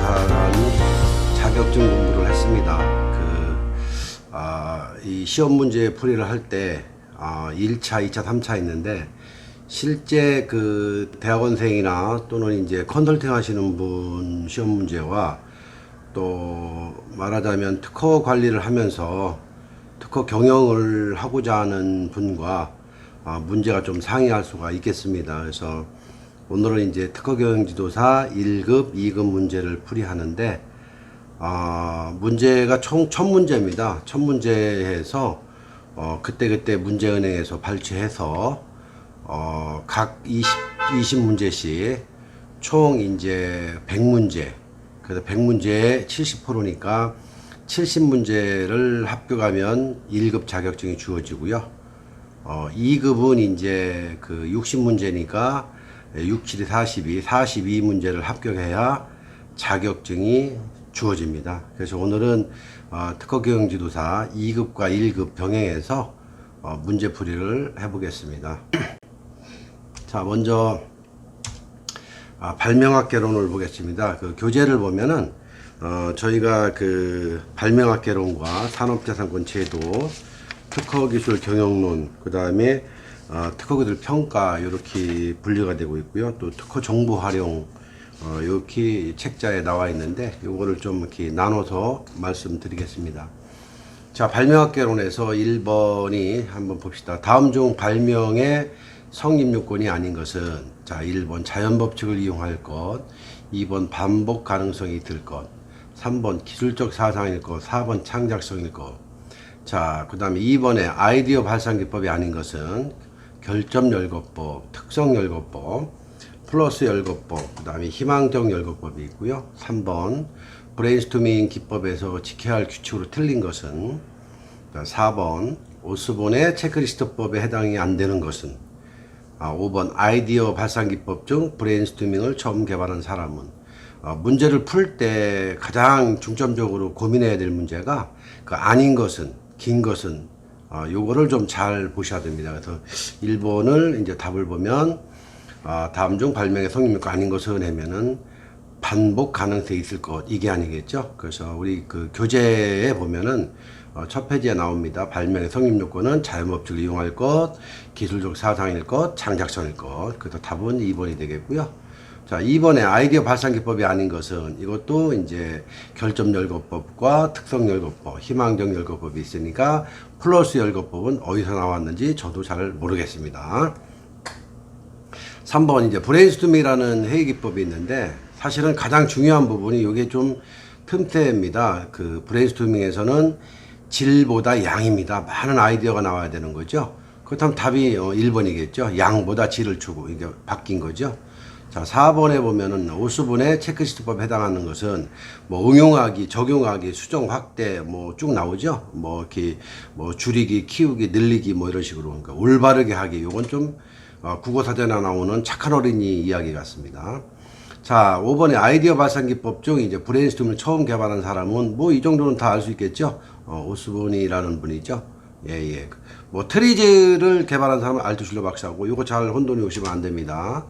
교영지도사라는 자격증 공부를 했습니다. 이 시험 문제 풀이를 할 때 1차, 2차, 3차 있는데 실제 그 대학원생이나 또는 이제 컨설팅 하시는 분 시험 문제와 또 말하자면 특허 관리를 하면서 특허 경영을 하고자 하는 분과 문제가 좀 상이할 수가 있겠습니다. 그래서 오늘은 이제 특허 경영지도사 1급, 2급 문제를 풀이하는데 문제가 총 1000문제입니다. 1000문제에서 그때 문제은행에서 발췌해서 각 20문제씩 총 이제 100문제, 그래서 100문제에 70%니까 70문제를 합격하면 1급 자격증이 주어지고요. 2급은 이제 그 60문제니까 6, 7이 42문제를 합격해야 자격증이 주어집니다. 그래서 오늘은 특허 경영지도사 2급과 1급 병행해서 문제풀이를 해보겠습니다. 자, 먼저 발명학 개론을 보겠습니다. 그 교재를 보면은 저희가 그 발명학 개론과 산업자산권 제도, 특허기술 경영론, 그 다음에 특허기술 평가 이렇게 분류가 되고 있고요. 또 특허 정보 활용 이렇게 책자에 나와 있는데 요거를 좀 이렇게 나눠서 말씀드리겠습니다. 자, 발명학 개론에서 1번이 한번 봅시다. 다음 중 발명의 성립 요건이 아닌 것은, 자, 1번 자연법칙을 이용할 것, 2번 반복 가능성이 있을 것, 3번 기술적 사상일 것, 4번 창작성일 것. 자, 그 다음에 2번에 아이디어 발상기법이 아닌 것은 결점열거법, 특성열거법, 플러스 열거법, 그 다음에 희망적 열거법이 있고요. 3번 브레인스토밍 기법에서 지켜야 할 규칙으로 틀린 것은, 4번 오스본의 체크리스트법에 해당이 안 되는 것은, 5번 아이디어 발상기법 중 브레인스토밍을 처음 개발한 사람은. 문제를 풀 때 가장 중점적으로 고민해야 될 문제가 그 아닌 것은, 긴 것은, 요거를 좀 잘 보셔야 됩니다. 그래서 1번을 이제 답을 보면 다음 중 발명의 성립요건 아닌 것은 하면은 반복 가능성이 있을 것, 이게 아니겠죠. 그래서 우리 그 교재에 보면은 첫 페이지에 나옵니다. 발명의 성립요건은 자연법칙을 이용할 것, 기술적 사상일 것, 창작성일 것. 그래서 답은 2번이 되겠고요. 자, 2번에 아이디어 발상기법이 아닌 것은, 이것도 이제 결점열거법과 특성열거법, 희망적 열거법이 있으니까 플러스 열거법은 어디서 나왔는지 저도 잘 모르겠습니다. 3번 이제 브레인스토밍이라는 회의기법이 있는데 사실은 가장 중요한 부분이 이게 좀 틈새입니다. 그 브레인스토밍에서는 질보다 양입니다. 많은 아이디어가 나와야 되는 거죠. 그렇다면 답이 1번이겠죠. 양보다 질을 주고 이게 바뀐 거죠. 자, 4번에 보면은 오스본의 체크리스트법에 해당하는 것은 뭐 응용하기, 적용하기, 수정 확대 뭐 쭉 나오죠. 뭐 이렇게 뭐 줄이기, 키우기, 늘리기 뭐 이런 식으로. 그러니까 올바르게 하기. 요건 좀 국어사전에 나오는 착한 어린이 이야기 같습니다. 자, 5번에 아이디어 발상기법 중 이제 브레인스토밍을 처음 개발한 사람은 뭐 이 정도는 다 알 수 있겠죠. 오스본이라는 분이죠. 예. 뭐 트리즈를 개발한 사람은 알투실러 박사고, 요거 잘 혼돈이 오시면 안 됩니다.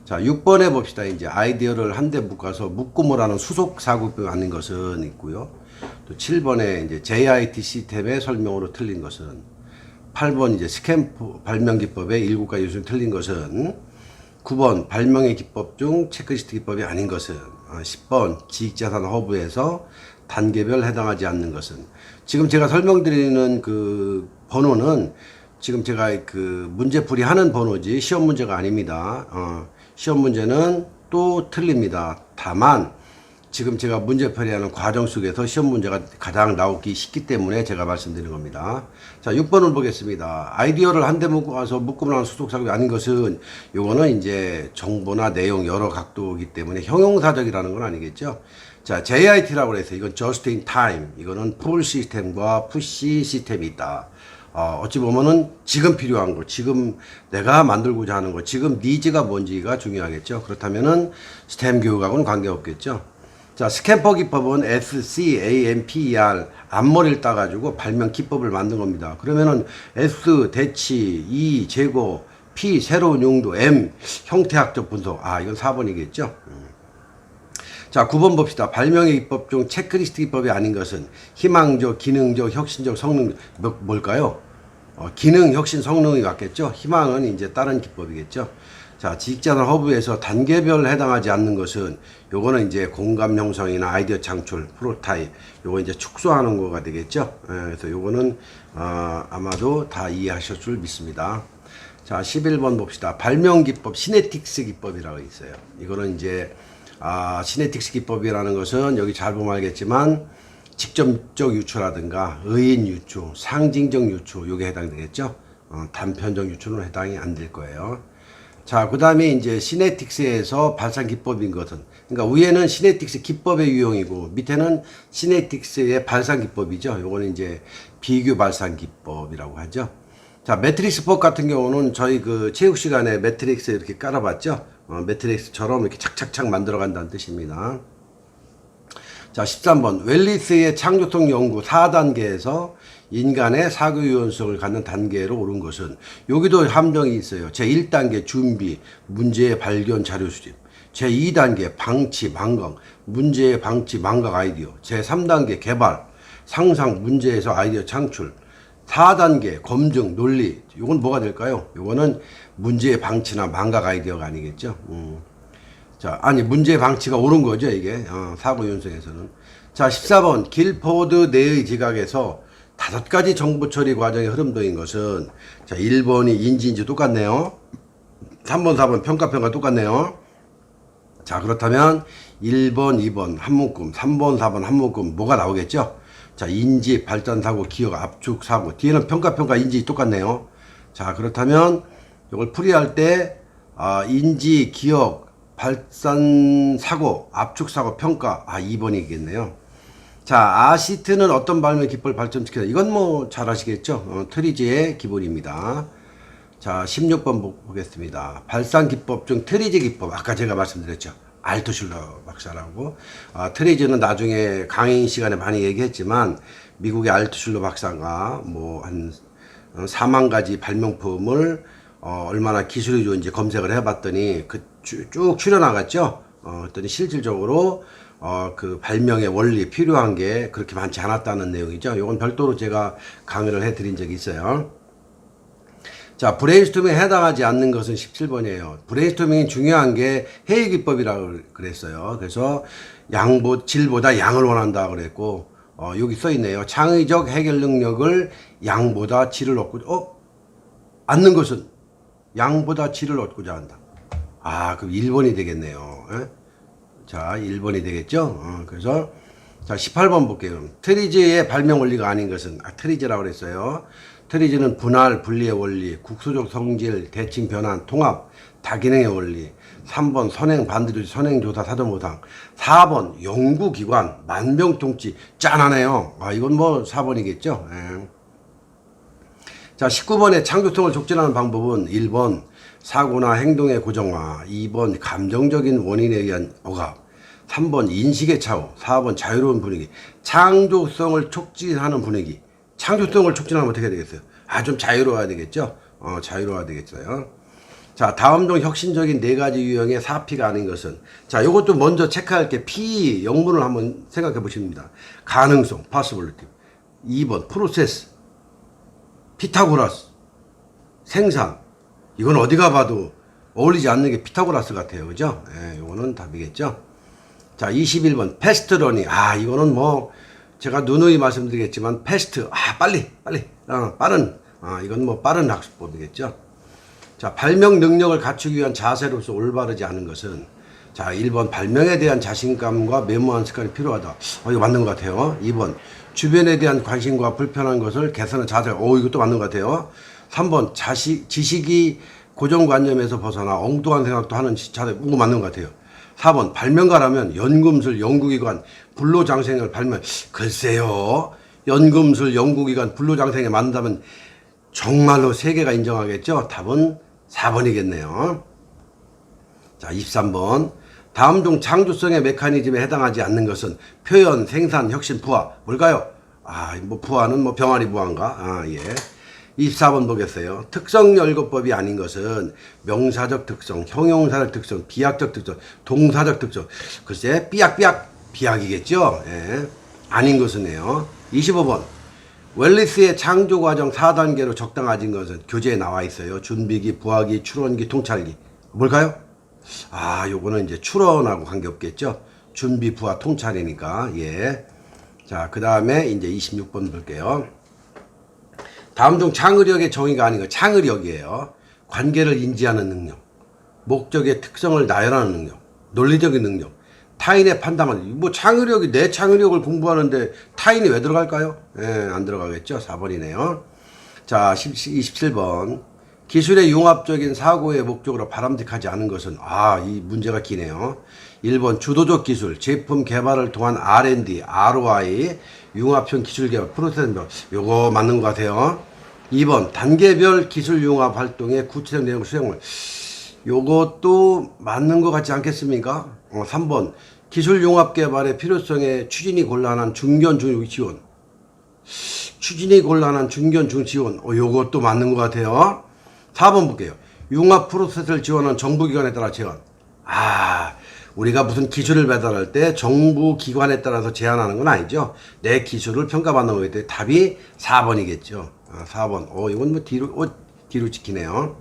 자, 6번에 봅시다. 이제 아이디어를 한데 묶어서 묶음을 수속 사고법이 아닌 것은 있고요. 또 7번에 이제 JIT 시스템의 설명으로 틀린 것은, 8번 이제 스캔 발명 기법의 7가지 요소는 틀린 것은, 9번 발명의 기법 중 체크리스트 기법이 아닌 것은, 10번 지식자산 허브에서 단계별 해당하지 않는 것은. 지금 제가 설명드리는 그 번호는 지금 제가 그 문제풀이 하는 번호지 시험 문제가 아닙니다. 시험 문제는 또 틀립니다. 다만 지금 제가 문제풀이하는 과정 속에서 시험 문제가 가장 나오기 쉽기 때문에 제가 말씀드리는 겁니다. 자, 6번을 보겠습니다. 아이디어를 한데 묶어서 묶음을 하는 수속사고가 아닌 것은, 요거는 이제 정보나 내용 여러 각도이기 때문에 형용사적이라는 건 아니겠죠. 자, JIT라고 해서 이건 just in time, 이거는 pull 시스템과 push 시스템이 있다. 어찌 보면은 지금 필요한 거, 지금 내가 만들고자 하는 거, 지금 니즈가 뭔지가 중요하겠죠. 그렇다면은 스템 교육하고는 관계없겠죠. 자, 스캠퍼 기법은 SCAMPER 앞머리를 따가지고 발명 기법을 만든 겁니다. 그러면은 S 대치, E 제곱, P 새로운 용도, M 형태학적 분석. 이건 4번이겠죠. 자, 9번 봅시다. 발명의 기법 중 체크리스트 기법이 아닌 것은 희망적, 기능적, 혁신적, 성능, 뭘까요? 기능, 혁신, 성능이 같겠죠? 희망은 이제 다른 기법이겠죠? 자, 지식자산 허브에서 단계별 해당하지 않는 것은 요거는 이제 공감 형성이나 아이디어 창출, 프로타입, 요거 이제 축소하는 거가 되겠죠? 그래서 요거는, 아마도 다 이해하실 줄 믿습니다. 자, 11번 봅시다. 발명 기법, 시네틱스 기법이라고 있어요. 이거는 이제, 시네틱스 기법이라는 것은 여기 잘 보면 알겠지만 직접적 유추라든가 의인 유추, 상징적 유추 요게 해당되겠죠. 단편적 유추는 해당이 안 될 거예요. 자, 그 다음에 이제 시네틱스에서 발상 기법인 것은, 그러니까 위에는 시네틱스 기법의 유형이고 밑에는 시네틱스의 발상 기법이죠. 요거는 이제 비교 발상 기법이라고 하죠. 자, 매트릭스법 같은 경우는 저희 그 체육 시간에 매트릭스 이렇게 깔아봤죠. 매트릭스처럼 이렇게 착착착 만들어 간다는 뜻입니다. 자, 13번. 웰리스의 창조성 연구 4단계에서 인간의 사고 유연성을 갖는 단계로 오른 것은, 여기도 함정이 있어요. 제1단계 준비, 문제의 발견 자료 수집. 제2단계 방치, 망각, 문제의 방치, 망각 아이디어. 제3단계 개발, 상상, 문제에서 아이디어 창출. 4단계 검증, 논리. 요건 뭐가 될까요? 요거는 문제의 방치나 망각 아이디어가 아니겠죠. 자, 아니 문제의 방치가 옳은 거죠, 이게. 사고 연성에서는. 자, 14번. 길포드 내의 지각에서 5가지 정보 처리 과정의 흐름도인 것은, 자, 1번이 인지인지 똑같네요. 3번, 4번 평가 똑같네요. 자, 그렇다면 1번, 2번 한 묶음, 3번, 4번 한 묶음 뭐가 나오겠죠? 자, 인지, 발전 사고, 기억, 압축 사고. 뒤에는 평가, 인지 똑같네요. 자, 그렇다면 이걸 풀이할 때 인지, 기억, 발산 사고, 압축 사고, 평가. 2번이겠네요. 자, 아시트는 어떤 발명 기법을 발전시켜요? 이건 뭐 잘 아시겠죠? 트리지의 기본입니다. 자, 16번 보겠습니다. 발상 기법 중 트리지 기법. 아까 제가 말씀드렸죠. 알트슐러 박사라고. 트리지는 나중에 강의 시간에 많이 얘기했지만 미국의 알트슐러 박사가 뭐 한 4만 가지 발명품을 얼마나 기술이 좋은지 검색을 해봤더니 쭉 추려나갔죠. 그랬더니 실질적으로 그 발명의 원리 필요한 게 그렇게 많지 않았다는 내용이죠. 이건 별도로 제가 강의를 해드린 적이 있어요. 자, 브레인스토밍에 해당하지 않는 것은 17번이에요. 브레인스토밍이 중요한 게 회의 기법이라고 그랬어요. 그래서 질보다 양을 원한다 그랬고, 여기 써 있네요. 창의적 해결 능력을 양보다 질을 얻는 것은 양보다 질을 얻고자 한다. 그럼 1번이 되겠네요. 에? 자, 1번이 되겠죠? 그래서, 자, 18번 볼게요. 트리지의 발명 원리가 아닌 것은, 트리지라고 그랬어요. 트리지는 분할, 분리의 원리, 국소적 성질, 대칭 변환, 통합, 다기능의 원리. 3번 선행, 반드시 선행조사, 사전보상. 4번 연구기관, 만병통치. 짠하네요. 이건 뭐 4번이겠죠? 예. 자, 19번에 창조성을 촉진하는 방법은 1번 사고나 행동의 고정화, 2번 감정적인 원인에 의한 억압, 3번 인식의 차후, 4번 자유로운 분위기. 창조성을 촉진하는 분위기. 창조성을 촉진하면 어떻게 되겠어요? 좀 자유로워야 되겠죠? 자유로워야 되겠어요. 자, 다음 중 혁신적인 4가지 유형의 4P가 아닌 것은, 자, 요것도 먼저 체크할 게 P 영문을 한번 생각해 보십니다. 가능성, possibility. 2번 프로세스, 피타고라스, 생산. 이건 어디가 봐도 어울리지 않는 게 피타고라스 같아요. 그죠? 예, 요거는 답이겠죠? 자, 21번 패스트러닝. 이거는 뭐 제가 누누이 말씀드리겠지만 패스트, 빨리 빠른, 이건 뭐 빠른 학습법이겠죠. 자, 발명 능력을 갖추기 위한 자세로서 올바르지 않은 것은, 자, 1번 발명에 대한 자신감과 메모한 습관이 필요하다. 이거 맞는 것 같아요. 2번 주변에 대한 관심과 불편한 것을 개선하는 자세. 이것도 맞는 것 같아요. 3번 지식이 고정관념에서 벗어나 엉뚱한 생각도 하는 자세. 이거 맞는 것 같아요. 4번 발명가라면 연금술, 연구기관, 불로장생을 발명. 글쎄요. 연금술, 연구기관, 불로장생을 만든다면 정말로 세계가 인정하겠죠. 답은 4번이겠네요. 자, 23번. 다음 중 창조성의 메커니즘에 해당하지 않는 것은 표현, 생산, 혁신, 부화. 뭘까요? 뭐 부화는 뭐 병아리 부화인가? 예. 24번 보겠어요. 특성열거법이 아닌 것은 명사적 특성, 형용사적 특성, 비약적 특성, 동사적 특성. 글쎄 삐약삐약 비약이겠죠. 예. 아닌 것은요. 25번 웰리스의 창조과정 4단계로 적당해진 것은 교재에 나와 있어요. 준비기, 부하기, 추론기, 통찰기. 뭘까요? 아, 요거는 이제 추론하고 관계없겠죠. 준비, 부하, 통찰이니까. 예. 자, 그 다음에 이제 26번 볼게요. 다음 중 창의력의 정의가 아닌 거 창의력이에요. 관계를 인지하는 능력, 목적의 특성을 나열하는 능력, 논리적인 능력, 타인의 판단은 뭐 창의력이 내 창의력을 공부하는데 타인이 왜 들어갈까요? 예, 안 들어가겠죠. 4번이네요. 자, 27번 기술의 융합적인 사고의 목적으로 바람직하지 않은 것은 이 문제가 기네요. 1번 주도적 기술, 제품 개발을 통한 R&D, ROI, 융합형 기술 개발, 프로세스별. 요거 맞는 것 같아요. 2번 단계별 기술 융합 활동의 구체적 내용 수행물. 요것도 맞는 것 같지 않겠습니까? 3번 기술 융합 개발의 필요성에 추진이 곤란한 중견 중 지원. 추진이 곤란한 중견 중 지원. 요것도 맞는 것 같아요. 4번 볼게요. 융합 프로세스를 지원하는 정부기관에 따라 제한. 우리가 무슨 기술을 배달할 때 정부 기관에 따라서 제한하는 건 아니죠. 내 기술을 평가받는 거기 때문에 답이 4번이겠죠. 4번. 이건 뭐 뒤로 찍히네요.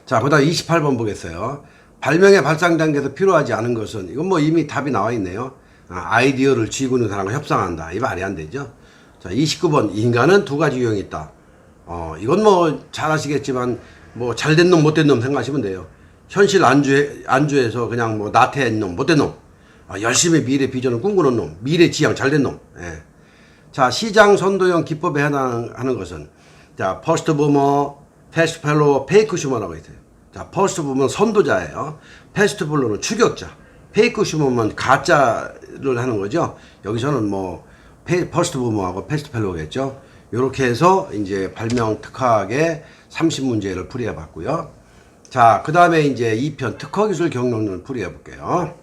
자, 그 다음 28번 보겠어요. 발명의 발상 단계에서 필요하지 않은 것은, 이건 뭐 이미 답이 나와 있네요. 아이디어를 쥐고 있는 사람과 협상한다. 이 말이 안 되죠. 자, 29번. 인간은 두 가지 유형이 있다. 이건 뭐 잘 아시겠지만, 뭐 잘된 놈, 못된 놈 생각하시면 돼요. 현실 안주해서 그냥 뭐 나태한 놈, 못된 놈. 열심히 미래 비전을 꿈꾸는 놈, 미래 지향 잘된 놈. 예. 자, 시장 선도형 기법에 해당하는 것은, 자, 퍼스트 부머, 패스트 펠로우, 페이크 슈머라고 있어요. 자, 퍼스트 부머는 선도자예요. 패스트 펠로우는 추격자. 페이크 슈머는 가짜를 하는 거죠. 여기서는 뭐, 퍼스트 부머하고 패스트 펠로우겠죠. 요렇게 해서 이제 발명 특화학의 30문제를 풀이해 봤고요. 자, 그 다음에 이제 2편 특허기술 경영론을 풀이해 볼게요.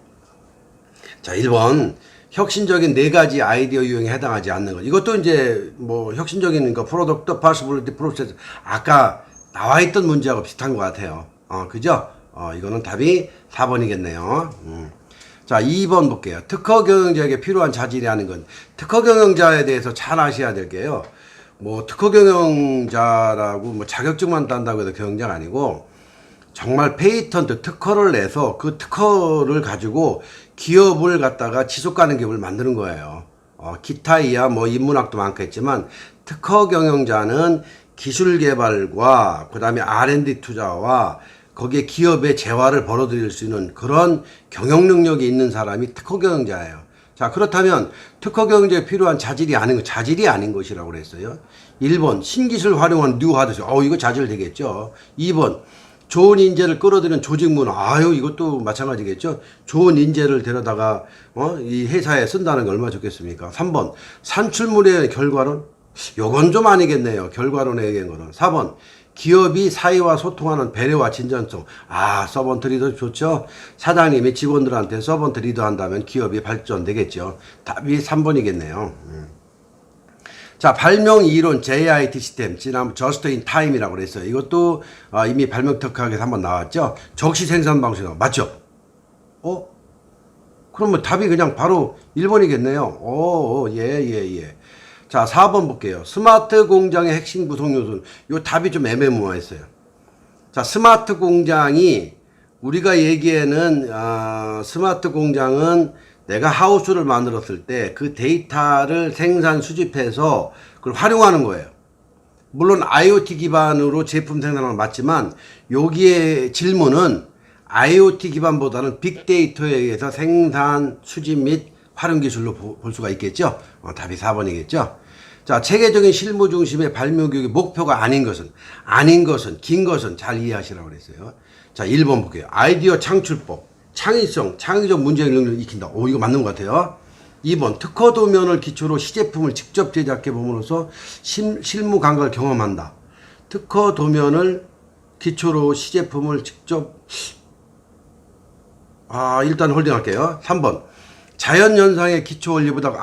자, 1번 혁신적인 4가지 아이디어 유형에 해당하지 않는 것. 이것도 이제 뭐 혁신적인 거 프로덕트, 파시빌리티, 프로세스 아까 나와 있던 문제하고 비슷한 것 같아요. 그죠? 이거는 답이 4번이겠네요. 자, 2번 볼게요. 특허 경영자에게 필요한 자질이 아닌 건, 특허 경영자에 대해서 잘 아셔야 될 게요. 뭐 특허 경영자라고 뭐 자격증만 딴다고 해서 경영자가 아니고, 정말 페이턴트 특허를 내서 그 특허를 가지고 기업을 갖다가 지속 가능 기업을 만드는 거예요. 기타이야 뭐 인문학도 많겠지만 특허 경영자는 기술 개발과 그 다음에 R&D 투자와 거기에 기업의 재화를 벌어들일 수 있는 그런 경영 능력이 있는 사람이 특허 경영자예요. 자, 그렇다면 특허 경영자에 필요한 자질이 아닌 것이라고 그랬어요. 1번 신기술 활용한 뉴 하드스. 이거 자질 되겠죠. 2번 좋은 인재를 끌어들이는 조직 문화. 이것도 마찬가지겠죠. 좋은 인재를 데려다가 이 회사에 쓴다는 게 얼마나 좋겠습니까? 3번 산출물의 결과론. 요건 좀 아니겠네요. 결과론에 의한 거는. 4번 기업이 사회와 소통하는 배려와 진전성. 서번트 리더 좋죠. 사장님이 직원들한테 서번트 리더 한다면 기업이 발전되겠죠. 답이 3번이겠네요. 자, 발명 이론 JIT 시스템, 지난번 Just in Time이라고 그랬어요. 이것도 이미 발명 특허학에서 한번 나왔죠. 적시 생산 방식 맞죠? 그러면 답이 그냥 바로 1번이겠네요. 예. 자, 4번 볼게요. 스마트 공장의 핵심 구성 요소는, 요 답이 좀 애매모호했어요. 자, 스마트 공장이 우리가 얘기에는 스마트 공장은 내가 하우스를 만들었을 때 그 데이터를 생산 수집해서 그걸 활용하는 거예요. 물론 IoT 기반으로 제품 생산은 맞지만 여기에 질문은 IoT 기반보다는 빅데이터에 의해서 생산 수집 및 활용 기술로 볼 수가 있겠죠. 답이 4번이겠죠. 자, 체계적인 실무 중심의 발명 교육의 목표가 아닌 것은 긴 것은 잘 이해하시라고 그랬어요. 자, 1번 볼게요. 아이디어 창출법. 창의성, 창의적 문제 능력을 익힌다. 이거 맞는 것 같아요. 2번, 특허 도면을 기초로 시제품을 직접 제작해 봄으로써 실무 감각을 경험한다. 특허 도면을 기초로 시제품을 직접, 일단 홀딩할게요. 3번, 자연현상의 기초 원리보다,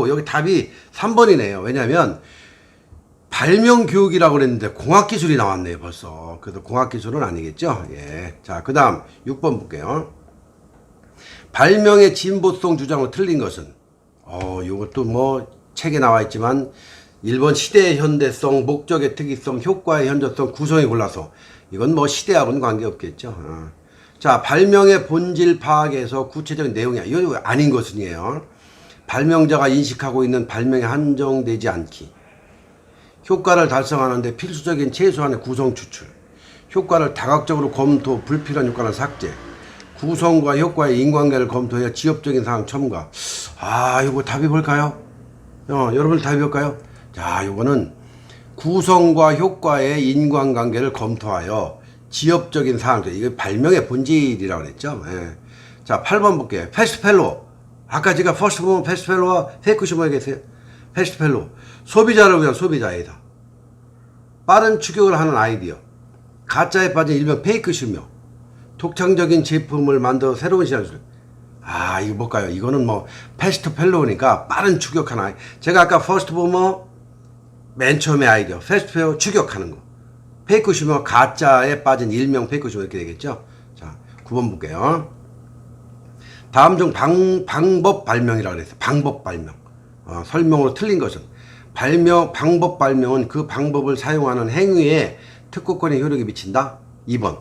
여기 답이 3번이네요. 왜냐면, 발명 교육이라고 그랬는데 공학기술이 나왔네요, 벌써. 그래도 공학기술은 아니겠죠? 예. 자, 그 다음 6번 볼게요. 발명의 진보성 주장으로 틀린 것은? 요것도 뭐 책에 나와 있지만 1번 시대의 현대성, 목적의 특이성, 효과의 현저성, 구성에 골라서. 이건 뭐 시대하고는 관계없겠죠. 자, 발명의 본질 파악에서 구체적인 내용이야. 이건 아닌 것은이에요. 발명자가 인식하고 있는 발명에 한정되지 않기. 효과를 달성하는데 필수적인 최소한의 구성 추출. 효과를 다각적으로 검토, 불필요한 효과는 삭제. 구성과 효과의 인관계를 검토해 지엽적인 사항 첨가. 요거 답이 뭘까요? 여러분 답이 뭘까요? 자, 요거는 구성과 효과의 인관관계를 검토하여 지엽적인 사항들. 이거 발명의 본질이라고 그랬죠. 예. 자, 8번 볼게요. 패스트펠로. 아까 제가 퍼스트모먼 패스트펠로와 페이크슈머 얘기했어요. 패스트펠로. 소비자를 위한 소비자이다. 빠른 추격을 하는 아이디어. 가짜에 빠진 일명 페이크슈머. 독창적인 제품을 만들어 새로운 시장을 줄. 이거 뭘까요? 이거는 뭐 패스트펠로우니까 빠른 추격하는 아이디어. 제가 아까 퍼스트모먼 맨 처음에 아이디어. 패스트펠로 추격하는 거. 페이크슈머 가짜에 빠진 일명 페이크슈머 이렇게 되겠죠. 자, 9번 볼게요. 다음 중 방법 발명이라고 그랬어요. 방법 발명. 설명으로 틀린 것은 방법 발명은 그 방법을 사용하는 행위에 특허권의 효력이 미친다. 2번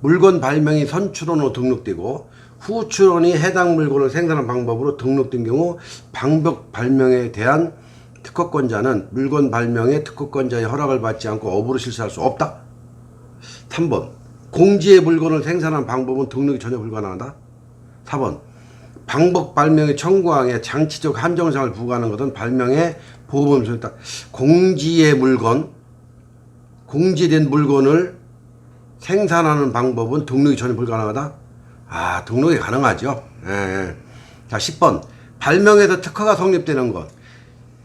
물건 발명이 선출원으로 등록되고 후출원이 해당 물건을 생산한 방법으로 등록된 경우 방법 발명에 대한 특허권자는 물건 발명의 특허권자의 허락을 받지 않고 업으로 실시할 수 없다. 3번 공지의 물건을 생산한 방법은 등록이 전혀 불가능하다. 4번 방법 발명의 청구항에 장치적 한정사항을 부과하는 것은 발명의 보호범위에 있다. 공지된 물건을 생산하는 방법은 등록이 전혀 불가능하다. 등록이 가능하죠. 예. 자, 10번 발명에서 특허가 성립되는 것.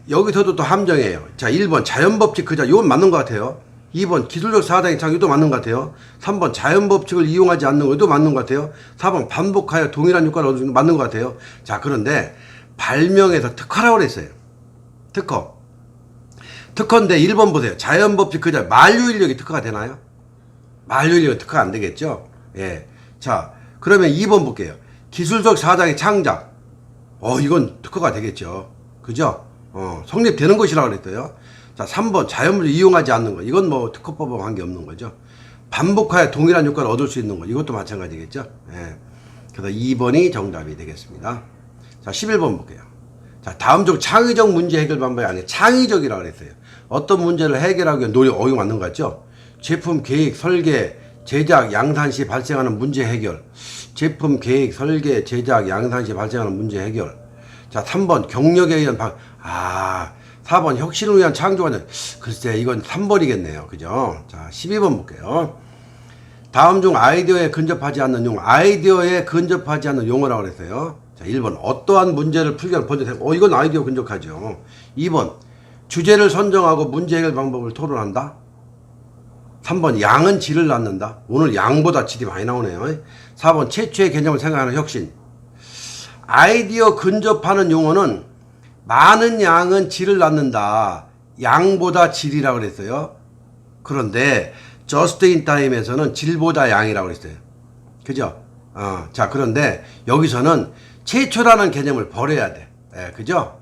여기서도 또 함정이에요. 자, 1번 자연법칙 그자. 이건 맞는 것 같아요. 2번 기술적 사다의 창. 이것도 맞는 것 같아요. 3번 자연법칙을 이용하지 않는 거. 이것도 맞는 것 같아요. 4번 반복하여 동일한 효과를 얻는 거 맞는 것 같아요. 자, 그런데 발명에서 특허라고 그랬어요. 특허인데 1번 보세요. 자연법칙 그자. 만류인력이 특허가 되나요? 만류인력은 특허가 안 되겠죠. 예. 자, 그러면 2번 볼게요. 기술적 사장의 창작. 이건 특허가 되겠죠. 그죠? 성립되는 것이라고 그랬어요. 자, 3번 자연물을 이용하지 않는 거. 이건 뭐 특허법과 관계없는 거죠. 반복하여 동일한 효과를 얻을 수 있는 거. 이것도 마찬가지겠죠. 예. 그래서 2번이 정답이 되겠습니다. 자, 11번 볼게요. 자, 다음 중 창의적 문제 해결 방법이 아니라 창의적이라고 그랬어요. 어떤 문제를 해결하기 위한 노력. 이거 맞는 거 같죠? 제품 계획, 설계, 제작, 양산 시 발생하는 문제 해결. 제품 계획, 설계, 제작, 양산 시 발생하는 문제 해결. 자, 3번 경력에 의한 4번 혁신을 위한 창조과정. 글쎄, 이건 3번이겠네요. 그죠? 자, 12번 볼게요. 다음 중 아이디어에 근접하지 않는 용어. 아이디어에 근접하지 않는 용어라고 그랬어요. 자, 1번 어떠한 문제를 풀기 위한 번째 이건 아이디어 근접하죠. 2번 주제를 선정하고 문제 해결 방법을 토론한다. 3번 양은 질을 낳는다. 오늘 양보다 질이 많이 나오네요. 4번 최초의 개념을 생각하는 혁신. 아이디어 근접하는 용어는 많은 양은 질을 낳는다. 양보다 질이라고 그랬어요. 그런데 just in time에서는 질보다 양이라고 그랬어요. 그죠? 자, 그런데 여기서는 최초라는 개념을 버려야 돼. 그죠?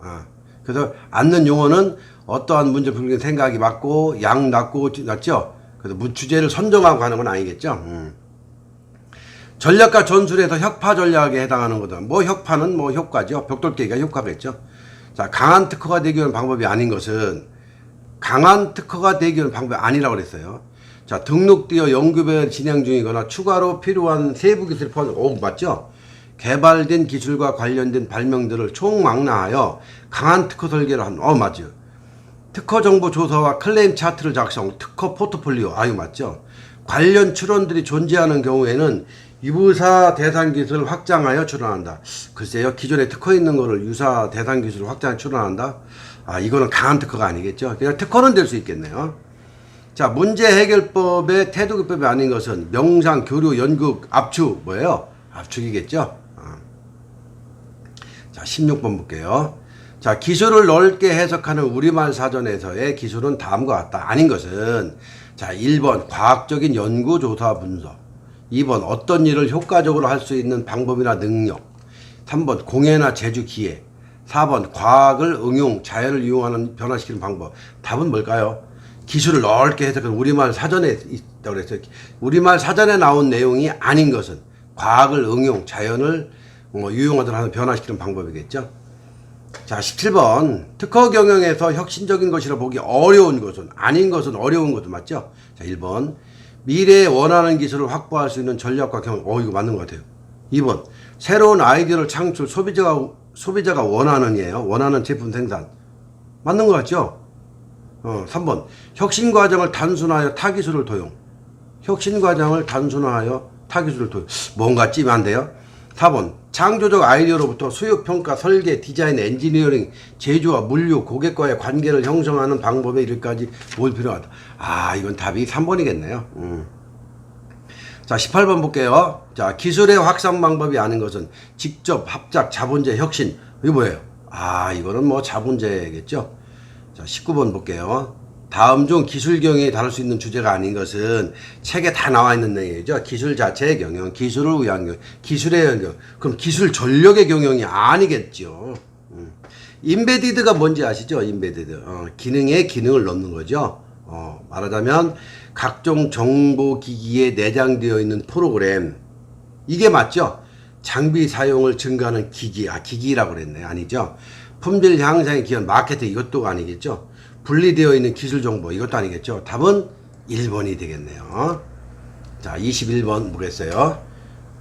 그래서 앉는 용어는 어떠한 문제 풀기 생각이 맞고 양 낮고 낮죠? 그래서 주제를 선정하고 하는 건 아니겠죠? 전략과 전술에서 혁파 전략에 해당하는 거다. 뭐 혁파는 뭐 효과죠. 벽돌깨기가 효과겠죠. 자, 강한 특허가 되기 위한 방법이 아닌 것은 강한 특허가 되기 위한 방법이 아니라고 그랬어요. 자, 등록되어 연구별 진행 중이거나 추가로 필요한 세부 기술을 포함, 맞죠? 개발된 기술과 관련된 발명들을 총망라하여 강한 특허 설계를 한, 맞죠? 특허 정보 조사와 클레임 차트를 작성, 특허 포트폴리오, 맞죠? 관련 출원들이 존재하는 경우에는 유사 대상 기술을 확장하여 출원한다. 글쎄요, 기존에 특허 있는 거를 유사 대상 기술을 확장하여 출원한다? 이거는 강한 특허가 아니겠죠? 그냥 특허는 될 수 있겠네요. 자, 문제 해결법의 태도기법이 아닌 것은 명상, 교류, 연극, 압축, 뭐예요? 압축이겠죠? 자, 16번 볼게요. 자, 기술을 넓게 해석하는 우리말 사전에서의 기술은 다음과 같다. 아닌 것은 자, 1번 과학적인 연구, 조사, 분석. 2번 어떤 일을 효과적으로 할 수 있는 방법이나 능력. 3번 공예나 제주, 기획. 4번 과학을 응용, 자연을 이용하는 변화시키는 방법. 답은 뭘까요? 기술을 넓게 해석하는 우리말 사전에 있다고 그랬어요. 우리말 사전에 나온 내용이 아닌 것은 과학을 응용, 자연을 유용하도록 하는 변화시키는 방법이겠죠. 자, 17번. 특허 경영에서 혁신적인 것이라 보기 어려운 것은, 아닌 것은 어려운 것은 맞죠? 자, 1번. 미래에 원하는 기술을 확보할 수 있는 전략과 경험. 이거 맞는 것 같아요. 2번. 새로운 아이디어를 창출, 소비자가 원하는이에요. 원하는 제품 생산. 맞는 것 같죠? 3번. 혁신 과정을 단순화하여 타기술을 도용. 혁신 과정을 단순화하여 타기술을 도용. 뭔가 찜한데요? 4번. 창조적 아이디어로부터 수요평가, 설계, 디자인, 엔지니어링, 제조와 물류, 고객과의 관계를 형성하는 방법에 이르기까지 뭘 필요하다. 이건 답이 3번이겠네요. 자, 18번 볼게요. 자, 기술의 확산 방법이 아닌 것은 직접, 합작, 자본제, 혁신. 이거 뭐예요? 이거는 뭐 자본제겠죠. 자, 19번 볼게요. 다음 중 기술 경영에 다룰 수 있는 주제가 아닌 것은 책에 다 나와 있는 내용이죠. 기술 자체의 경영, 기술을 위한 경영, 기술의 경영. 그럼 기술 전력의 경영이 아니겠죠. 임베디드가 뭔지 아시죠? 임베디드. 기능에 기능을 넣는 거죠. 말하자면 각종 정보기기에 내장되어 있는 프로그램. 이게 맞죠? 장비 사용을 증가하는 기기. 기기라고 그랬네. 아니죠? 품질 향상에 기여한 마케팅. 이것도 아니겠죠? 분리되어 있는 기술 정보. 이것도 아니겠죠? 답은 1번이 되겠네요. 자, 21번 보겠어요.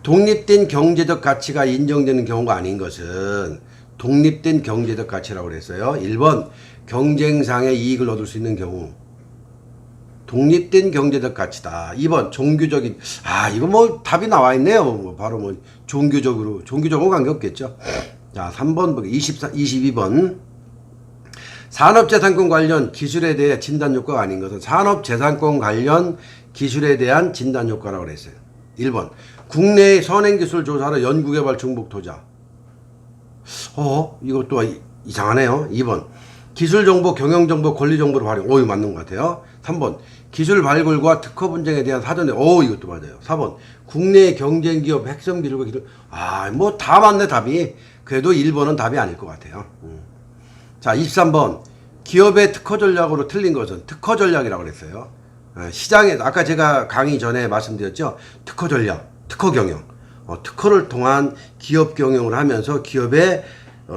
독립된 경제적 가치가 인정되는 경우가 아닌 것은 독립된 경제적 가치라고 그랬어요. 1번 경쟁상의 이익을 얻을 수 있는 경우. 독립된 경제적 가치다. 2번 종교적인. 이거 뭐 답이 나와 있네요. 바로 뭐 종교적으로 관계없겠죠. 자, 3번 22번 산업재산권 관련 기술에 대해 진단효과가 아닌 것은 산업재산권 관련 기술에 대한 진단효과라고 그랬어요. 1번 국내의 선행기술 조사로 연구개발 중복 투자. 이것도 이상하네요. 2번 기술정보, 경영정보, 권리정보를 활용. 이거 맞는 것 같아요. 3번 기술 발굴과 특허 분쟁에 대한 사전에. 이것도 맞아요. 4번 국내의 경쟁기업 핵심 기술과 기술. 뭐 다 맞네 답이. 그래도 1번은 답이 아닐 것 같아요. 자, 23번 기업의 특허 전략으로 틀린 것은 특허 전략이라고 그랬어요. 시장에 아까 제가 강의 전에 말씀드렸죠. 특허 전략, 특허 경영. 특허를 통한 기업 경영을 하면서 기업의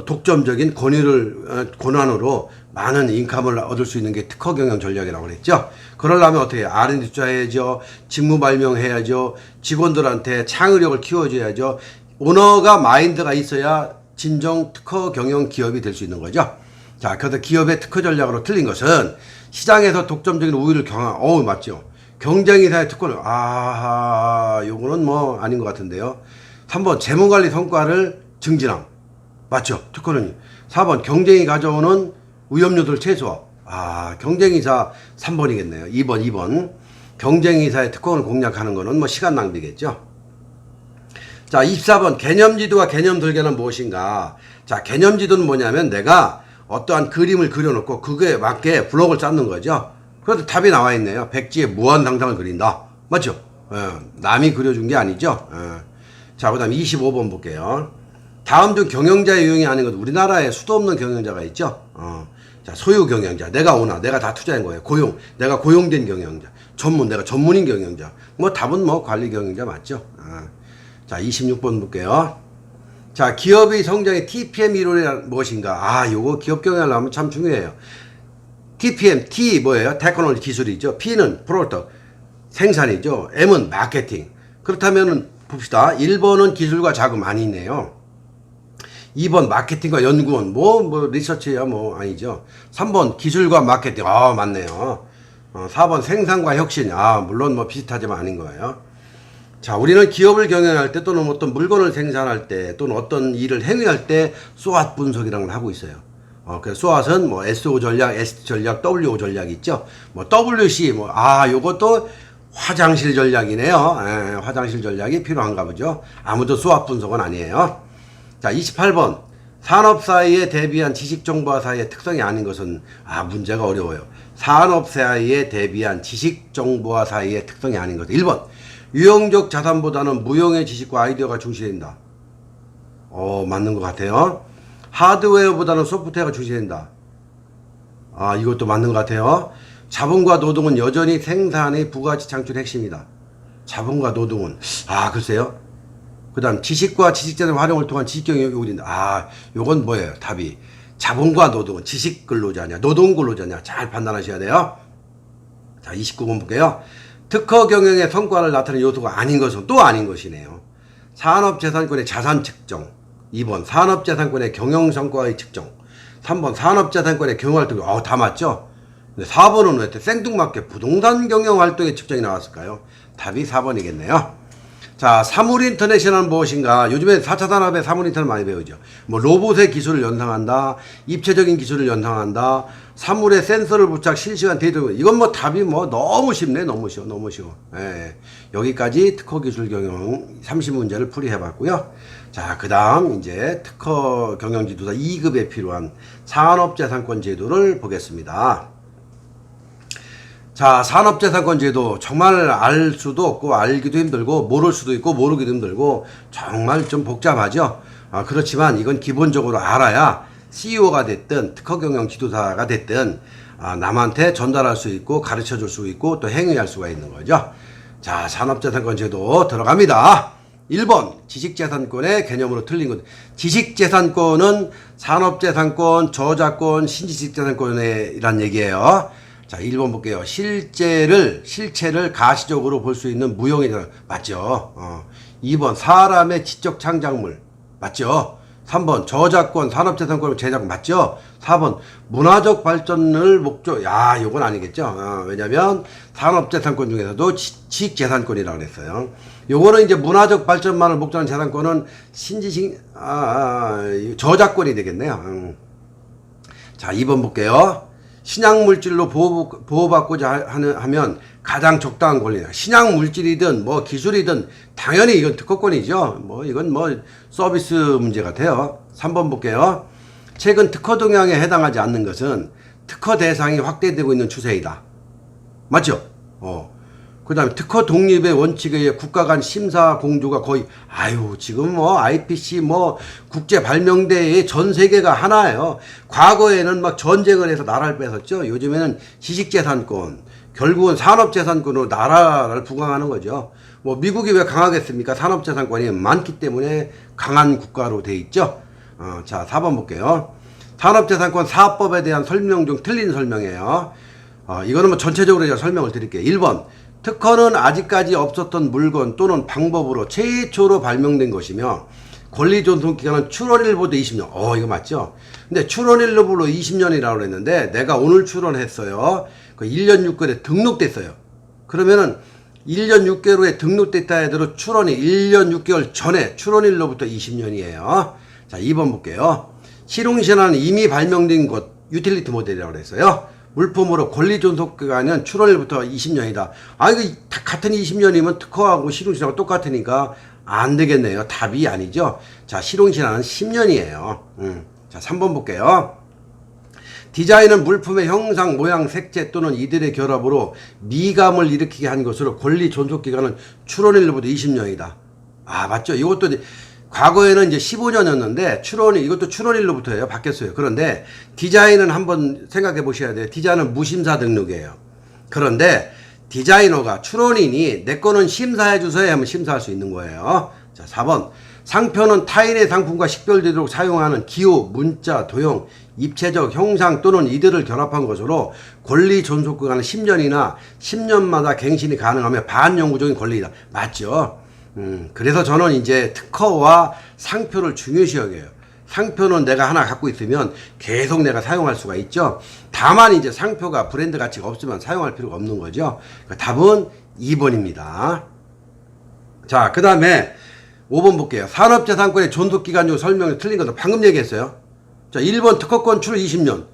독점적인 권한으로 많은 인컴을 얻을 수 있는 게 특허 경영 전략이라고 그랬죠. 그러려면 어떻게 해요? R&D 투자해야죠. 직무 발명해야죠. 직원들한테 창의력을 키워줘야죠. 오너가 마인드가 있어야 진정 특허 경영 기업이 될 수 있는 거죠. 자, 그래서 기업의 특허 전략으로 틀린 것은 시장에서 독점적인 우위를 경험. 맞죠. 경쟁이사의 특허는 요거는 뭐 아닌 것 같은데요. 3번 재무관리 성과를 증진함. 맞죠. 특허는. 4번 경쟁이 가져오는 위험요소를 최소화. 경쟁이사 3번이겠네요. 2번 경쟁이사의 특허를 공략하는 거는 뭐 시간 낭비겠죠. 자, 24번 개념지도와 개념 설계는 무엇인가. 자, 개념지도는 뭐냐면 내가 어떠한 그림을 그려놓고 그거에 맞게 블록을 쌓는 거죠. 그래서 답이 나와 있네요. 백지에 무한상상을 그린다. 맞죠? 남이 그려준 게 아니죠. 자, 그 다음 25번 볼게요. 다음 중 경영자의 유형이 아닌 것. 우리나라에 수도 없는 경영자가 있죠. 자, 소유 경영자. 내가 오나. 내가 다 투자한 거예요. 고용. 내가 고용된 경영자. 전문. 내가 전문인 경영자. 뭐 답은 뭐 관리 경영자 맞죠. 자, 26번 볼게요. 자, 기업의 성장의 TPM 이론이 무엇인가? 요거 기업 경영을 하면 참 중요해요. TPM, T 뭐예요? 테크놀로지 기술이죠. P는 프로덕트, 생산이죠. M은 마케팅. 그렇다면은 봅시다. 1번은 기술과 자금 아니네요. 2번 마케팅과 연구원, 리서치야 아니죠. 3번 기술과 마케팅, 맞네요. 4번 생산과 혁신, 물론 비슷하지만 아닌 거예요. 자, 우리는 기업을 경영할 때 또는 어떤 물건을 생산할 때 또는 어떤 일을 행위할 때 SWOT 분석이라는 걸 하고 있어요. 그래서 SWOT은 SO 전략, ST 전략, WO 전략이 있죠. WC, 요것도 화장실 전략이네요. 화장실 전략이 필요한가 보죠. 아무도 SWOT 분석은 아니에요. 자, 28번. 산업사회에 대비한 지식정보화 사회의 특성이 아닌 것은 문제가 어려워요. 산업사회에 대비한 지식정보화 사회의 특성이 아닌 것은 1번 유형적 자산보다는 무형의 지식과 아이디어가 중시된다. 맞는 것 같아요. 하드웨어보다는 소프트웨어가 중시된다. 이것도 맞는 것 같아요. 자본과 노동은 여전히 생산의 부가가치 창출의 핵심이다. 자본과 노동은 글쎄요. 그 다음 지식과 지식재산 활용을 통한 지식경영이 요구된다. 요건 뭐예요? 답이 자본과 노동은 지식 근로자냐 노동 근로자냐 잘 판단하셔야 돼요. 자 29번 볼게요. 특허 경영의 성과를 나타내는 요소가 아닌 것은 또 아닌 것이네요. 산업재산권의 자산 측정. 2번 산업재산권의 경영성과의 측정. 3번 산업재산권의 경영활동. 다 맞죠? 근데 4번은 왜 생뚱맞게 부동산 경영활동의 측정이 나왔을까요? 답이 4번이겠네요. 자, 사물인터넷이란 무엇인가? 요즘에 4차 산업에 사물인터넷 많이 배우죠. 로봇의 기술을 연상한다. 입체적인 기술을 연상한다. 사물에 센서를 부착 실시간 데이터. 이건 답이 너무 쉽네. 너무 쉬워. 예. 여기까지 특허 기술 경영 30문제를 풀이해 봤고요. 자, 그 다음 이제 특허 경영 지도사 2급에 필요한 산업재산권 제도를 보겠습니다. 자, 산업재산권 제도 정말 알 수도 없고 알기도 힘들고 모를 수도 있고 모르기도 힘들고 정말 좀 복잡하죠. 그렇지만 이건 기본적으로 알아야 CEO가 됐든 특허 경영 지도사가 됐든 남한테 전달할 수 있고 가르쳐 줄 수 있고 또 행위할 수가 있는 거죠. 자, 산업재산권 제도 들어갑니다. 1번 지식재산권의 개념으로 틀린 것. 지식재산권은 산업재산권, 저작권, 신지식재산권이란 얘기예요. 자, 1번 볼게요. 실체를 가시적으로 볼 수 있는 무형의 재산. 맞죠? 2번 사람의 지적 창작물. 맞죠? 3번 저작권, 산업재산권, 제작. 맞죠? 4번 문화적 발전을 목적. 요건 아니겠죠? 왜냐면 산업재산권 중에서도 지식재산권이라고 그랬어요. 요거는 이제 문화적 발전만을 목적하는 재산권은 신지식, 저작권이 되겠네요. 자, 2번 볼게요. 신약물질로 보호받고자 하면 가장 적당한 권리다. 신약물질이든 기술이든 당연히 이건 특허권이죠. 이건 서비스 문제 같아요. 3번 볼게요. 최근 특허 동향에 해당하지 않는 것은 특허 대상이 확대되고 있는 추세이다. 맞죠? 그 다음에 특허 독립의 원칙에 의해 국가 간 심사 공조가 거의 지금 IPC 국제 발명대회 전 세계가 하나예요. 과거에는 전쟁을 해서 나라를 뺏었죠. 요즘에는 지식재산권, 결국은 산업재산권으로 나라를 부강하는 거죠. 미국이 왜 강하겠습니까? 산업재산권이 많기 때문에 강한 국가로 돼 있죠. 자, 4번 볼게요. 산업재산권 사업법에 대한 설명 중 틀린 설명이에요. 이거는 전체적으로 제가 설명을 드릴게요. 1번 특허는 아직까지 없었던 물건 또는 방법으로 최초로 발명된 것이며 권리 존속 기간은 출원일부터 20년. 이거 맞죠? 근데 출원일부로 20년이라고 했는데 내가 오늘 출원했어요. 그 1년 6개월에 등록됐어요. 그러면은 1년 6개월 후에 등록됐다 해도 출원이 1년 6개월 전에 출원일로부터 20년이에요. 자, 2번 볼게요. 실용신화는 이미 발명된 것 유틸리티 모델이라고 그랬어요. 물품으로 권리 존속 기간은 출원일부터 20년이다. 이거 같은 20년이면 특허하고 실용신화가 똑같으니까 안 되겠네요. 답이 아니죠. 자, 실용신화는 10년이에요. 자, 3번 볼게요. 디자인은 물품의 형상, 모양, 색채 또는 이들의 결합으로 미감을 일으키게 한 것으로 권리 존속 기간은 출원일로부터 20년이다. 맞죠? 이것도 과거에는 이제 15년이었는데 이것도 출원일로부터예요. 바뀌었어요. 그런데 디자인은 한번 생각해 보셔야 돼요. 디자인은 무심사 등록이에요. 그런데 디자이너가 출원인이 내 거는 심사해 주세요 하면 심사할 수 있는 거예요. 자, 4번 상표는 타인의 상품과 식별되도록 사용하는 기호, 문자, 도형, 입체적 형상 또는 이들을 결합한 것으로 권리 존속 기간은 10년이나 10년마다 갱신이 가능하며 반영구적인 권리이다. 맞죠? 그래서 저는 이제 특허와 상표를 중요시 여겨요. 상표는 내가 하나 갖고 있으면 계속 내가 사용할 수가 있죠. 다만 이제 상표가 브랜드 가치가 없으면 사용할 필요가 없는 거죠. 답은 2번입니다. 자, 그 다음에 5번 볼게요. 산업재산권의 존속기간 중 설명이 틀린 것도 방금 얘기했어요. 자, 1번 특허권 출원 20년,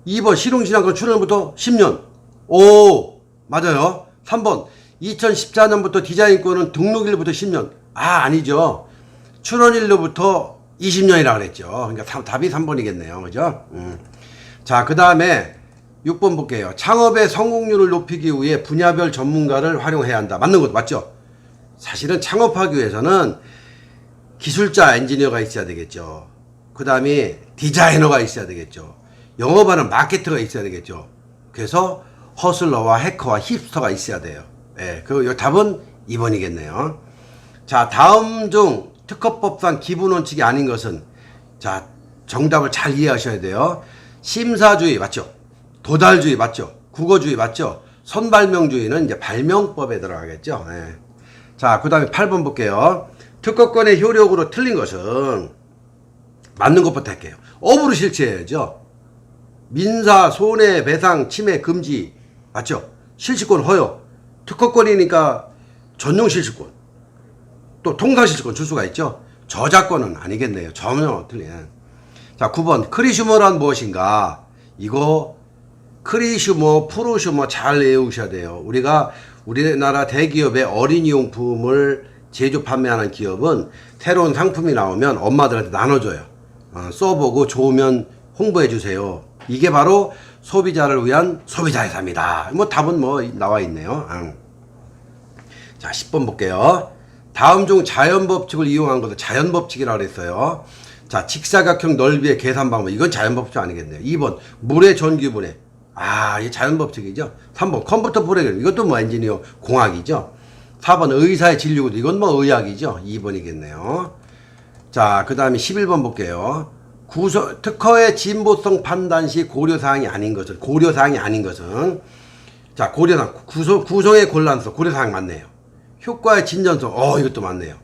2번 실용신화권 출원부터 10년. 맞아요. 3번 2014년부터 디자인권은 등록일부터 10년. 아니죠. 출원일로부터 20년이라 그랬죠. 그러니까 답이 3번이겠네요. 그죠? 자, 그 다음에 6번 볼게요. 창업의 성공률을 높이기 위해 분야별 전문가를 활용해야 한다. 맞는 것도 맞죠? 사실은 창업하기 위해서는 기술자 엔지니어가 있어야 되겠죠. 그 다음에 디자이너가 있어야 되겠죠. 영업하는 마케터가 있어야 되겠죠. 그래서 허슬러와 해커와 힙스터가 있어야 돼요. 예, 그 답은 2번이겠네요. 자, 다음 중 특허법상 기본 원칙이 아닌 것은, 자, 정답을 잘 이해하셔야 돼요. 심사주의 맞죠? 도달주의 맞죠? 국어주의 맞죠? 선발명주의는 이제 발명법에 들어가겠죠. 예. 자, 그 다음에 8번 볼게요. 특허권의 효력으로 틀린 것은, 맞는 것부터 할게요. 업으로 실체해야죠. 민사, 손해배상, 침해, 금지 맞죠? 실시권 허용. 특허권이니까 전용 실시권. 또 통상 실시권 줄 수가 있죠. 저작권은 아니겠네요. 전혀 틀린. 자, 9번. 크리슈머란 무엇인가? 이거 크리슈머, 프로슈머 잘 외우셔야 돼요. 우리나라 대기업의 어린이용품을 제조 판매하는 기업은 새로운 상품이 나오면 엄마들한테 나눠줘요. 써보고 좋으면 홍보해 주세요. 이게 바로 소비자를 위한 소비자회사입니다. 뭐 답은 뭐 나와 있네요. 자, 10번 볼게요. 다음 중 자연법칙을 이용한 것은 자연법칙이라고 그랬어요. 자, 직사각형 넓이의 계산 방법. 이건 자연법칙 아니겠네요. 2번 물의 전기분해. 아, 이게 자연법칙이죠. 3번 컴퓨터 프로그램. 이것도 뭐 엔지니어 공학이죠. 4번 의사의 진료구조. 이건 뭐 의학이죠. 2번이겠네요. 자, 그 다음에 11번 볼게요. 특허의 진보성 판단 시 고려사항이 아닌 것은, 자, 고려사항, 구성의 곤란성, 고려사항 맞네요. 효과의 진전성, 이것도 맞네요.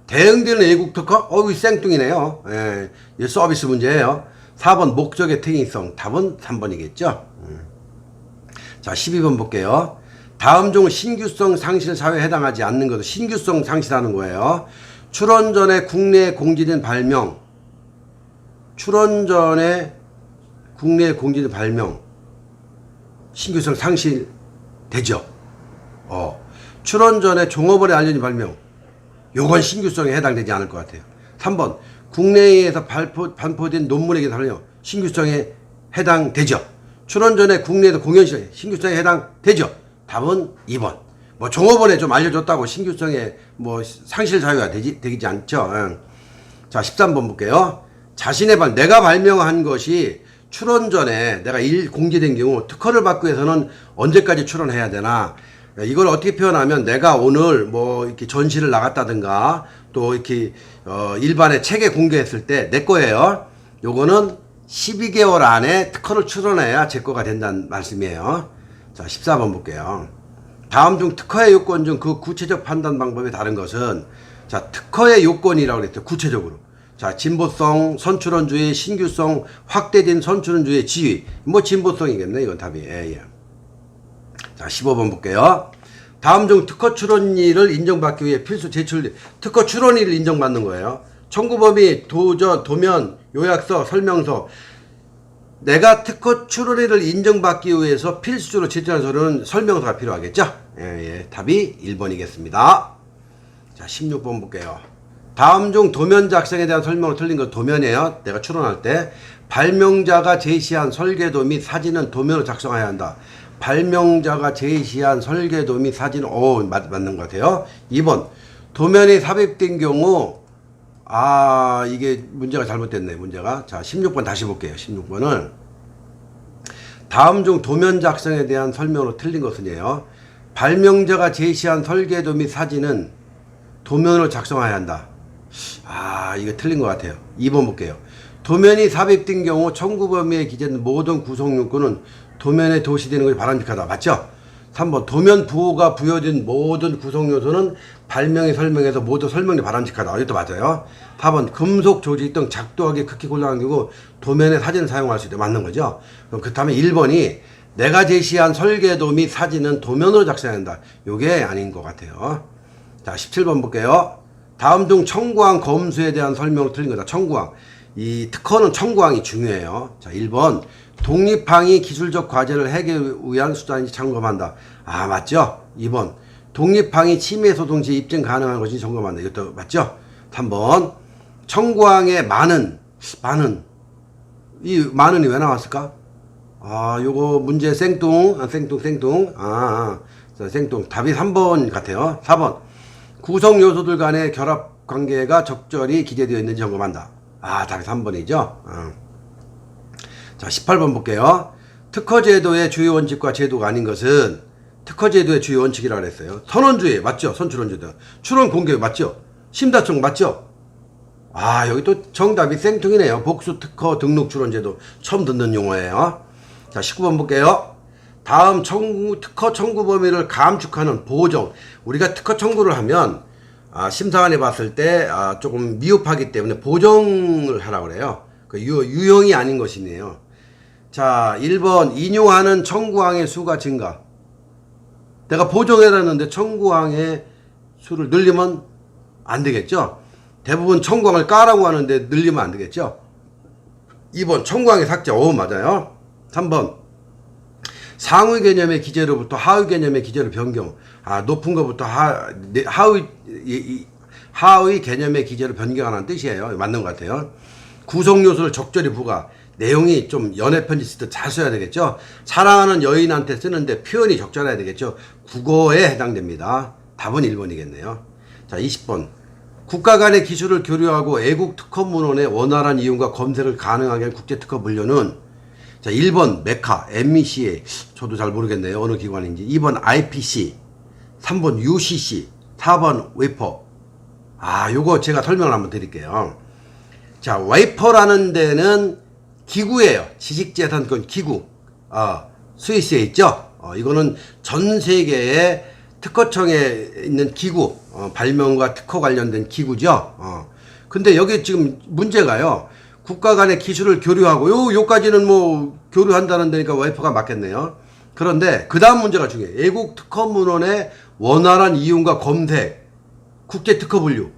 대응되는 외국 특허, 이거 생뚱이네요. 예, 이 서비스 문제예요. 4번 목적의 특이성, 답은 3번이겠죠. 자, 12번 볼게요. 다음 중 신규성 상실 사회에 해당하지 않는 것은 신규성 상실하는 거예요. 출원 전에 국내에 공지된 발명, 신규성 상실 되죠. 출원 전에 종업원에 알려진 발명, 요건 신규성에 해당되지 않을 것 같아요. 3번 국내에서 반포된 논문에 발명, 신규성에 해당되죠. 출원 전에 국내에서 공연 시간, 신규성에 해당되죠. 답은 2번. 뭐 종업원에 좀 알려줬다고 신규성에 뭐 상실 사유가 되지 않죠. 자, 13번 볼게요. 자신의 내가 발명한 것이 출원 전에 내가 공개된 경우 특허를 받기 위해서는 언제까지 출원해야 되나? 이걸 어떻게 표현하면, 내가 오늘 뭐 이렇게 전시를 나갔다든가 또 이렇게 일반의 책에 공개했을 때 내 거예요. 요거는 12개월 안에 특허를 출원해야 제 거가 된다는 말씀이에요. 자, 14번 볼게요. 다음 중 특허의 요건 중 그 구체적 판단 방법이 다른 것은, 자, 특허의 요건이라고 그랬죠. 구체적으로. 자, 진보성, 선출원주의, 신규성, 확대된 선출원주의 지위. 뭐 진보성이겠네, 이건 답이. 예. 자, 15번 볼게요. 다음 중 특허 출원일을 인정받기 위해 필수 제출, 특허 출원일을 인정받는 거예요. 청구범위, 도면, 요약서, 설명서. 내가 특허 출원일을 인정받기 위해서 필수로 제출한 서류는 설명서가 필요하겠죠? 예. 답이 1번이겠습니다. 자, 16번 볼게요. 다음 중 도면 작성에 대한 설명을 틀린 거 도면이에요. 내가 출원할 때. 발명자가 제시한 설계도 및 사진은 도면으로 작성해야 한다. 발명자가 제시한 설계도 및 사진은 맞는 것 같아요. 2번 도면이 삽입된 경우, 이게 문제가 잘못됐네, 문제가. 자, 16번 다시 볼게요. 16번은 다음 중 도면 작성에 대한 설명으로 틀린 것은요. 발명자가 제시한 설계도 및 사진은 도면으로 작성해야 한다. 이거 틀린 것 같아요. 2번 볼게요. 도면이 삽입된 경우 청구 범위에 기재된 모든 구성 요건은 도면에 도시되는 것이 바람직하다. 맞죠? 3번 도면 부호가 부여된 모든 구성 요소는 발명의 설명에서 모두 설명이 바람직하다. 이것도 맞아요. 4번 금속 조직 등 작동하기 극히 곤란한 경우 도면에 사진을 사용할 수 있다. 맞는 거죠. 그럼 그 다음에 1번이 내가 제시한 설계도 및 사진은 도면으로 작성해야 한다. 요게 아닌 것 같아요. 자, 17번 볼게요. 다음 중 청구항 검수에 대한 설명을 틀린 거다. 청구항. 이 특허는 청구항이 중요해요. 자, 1번 독립항이 기술적 과제를 해결하기 위한 수단인지 점검한다. 맞죠? 2번 독립항이 침해 소송 시 입증 가능한 것인지 점검한다. 이것도 맞죠? 3번 청구항에 이 만원이 왜 나왔을까? 요거 문제 생뚱. 생뚱. 답이 3번 같아요. 4번. 구성 요소들 간의 결합 관계가 적절히 기재되어 있는지 점검한다. 답이 3번이죠. 자, 18번 볼게요. 특허제도의 주요 원칙과 제도가 아닌 것은 특허제도의 주요 원칙이라고 했어요. 선언주의 맞죠? 선출원제도. 출원 공개 맞죠? 심사청 맞죠? 여기 또 정답이 생뚱이네요. 복수 특허 등록 출원제도. 처음 듣는 용어예요. 자, 19번 볼게요. 다음 특허 청구 범위를 감축하는 보정. 우리가 특허 청구를 하면 심사관이 봤을 때 조금 미흡하기 때문에 보정을 하라고 그래요. 그 유형이 아닌 것이네요. 자, 1번 인용하는 청구항의 수가 증가. 내가 보정해놨는데 청구항의 수를 늘리면 안 되겠죠. 대부분 청구항을 까라고 하는데 늘리면 안 되겠죠. 2번 청구항의 삭제. 맞아요. 3번 상위 개념의 기재로부터 하위 개념의 기재로 변경. 높은 것부터 하위 개념의 기재로 변경하는 뜻이에요. 맞는 것 같아요. 구성 요소를 적절히 부과. 내용이 좀 연애 편지 쓸 때 잘 써야 되겠죠. 사랑하는 여인한테 쓰는데 표현이 적절해야 되겠죠. 국어에 해당됩니다. 답은 1번이겠네요. 자, 20번. 국가 간의 기술을 교류하고 애국 특허 문헌의 원활한 이용과 검색을 가능하게 한 국제 특허 분류는 자, 1번 메카, MECA. 저도 잘 모르겠네요. 어느 기관인지. 2번 IPC, 3번 UCC, 4번 웨이퍼. 요거 제가 설명을 한번 드릴게요. 자, 웨이퍼라는 데는 기구예요. 지식재산권 기구. 스위스에 있죠. 이거는 전 세계의 특허청에 있는 기구, 발명과 특허 관련된 기구죠. 근데 여기 지금 문제가요. 국가 간의 기술을 교류하고 요까지는 뭐 교류한다는 데니까 웨이퍼가 맞겠네요. 그런데 그 다음 문제가 중요해요. 애국 특허 문헌의 원활한 이용과 검색, 국제 특허 분류.